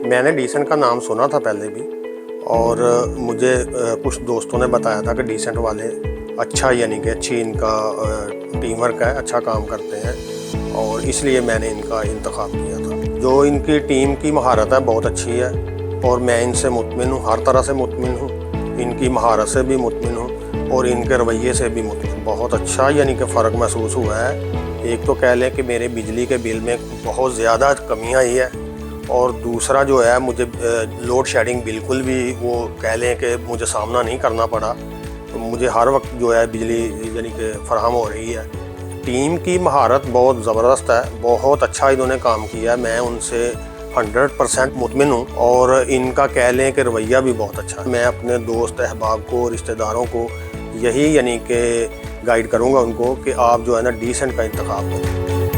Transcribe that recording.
میں نے ڈیسنٹ کا نام سنا تھا پہلے بھی، اور مجھے کچھ دوستوں نے بتایا تھا کہ ڈیسنٹ والے اچھا، یعنی کہ اچھی ان کا ٹیم ورک ہے، اچھا کام کرتے ہیں، اور اس لیے میں نے ان کا انتخاب کیا تھا۔ جو ان کی ٹیم کی مہارت ہے بہت اچھی ہے، اور میں ان سے مطمئن ہوں، ہر طرح سے مطمئن ہوں، ان کی مہارت سے بھی مطمئن ہوں اور ان کے رویے سے بھی مطمئن۔ بہت اچھا یعنی کہ فرق محسوس ہوا ہے۔ ایک تو کہہ لیں کہ میرے بجلی کے بل میں بہت زیادہ کمی آئی ہے، اور دوسرا جو ہے مجھے لوڈ شیڈنگ بالکل بھی وہ کہہ لیں کہ مجھے سامنا نہیں کرنا پڑا، مجھے ہر وقت جو ہے بجلی یعنی کہ فراہم ہو رہی ہے۔ ٹیم کی مہارت بہت زبردست ہے، بہت اچھا انہوں نے کام کیا ہے، میں ان سے 100% مطمئن ہوں، اور ان کا کہہ لیں کہ رویہ بھی بہت اچھا ہے۔ میں اپنے دوست احباب کو، رشتہ داروں کو یہی یعنی کہ گائیڈ کروں گا ان کو کہ آپ جو ہے نا ڈیسنٹ کا انتخاب کریں۔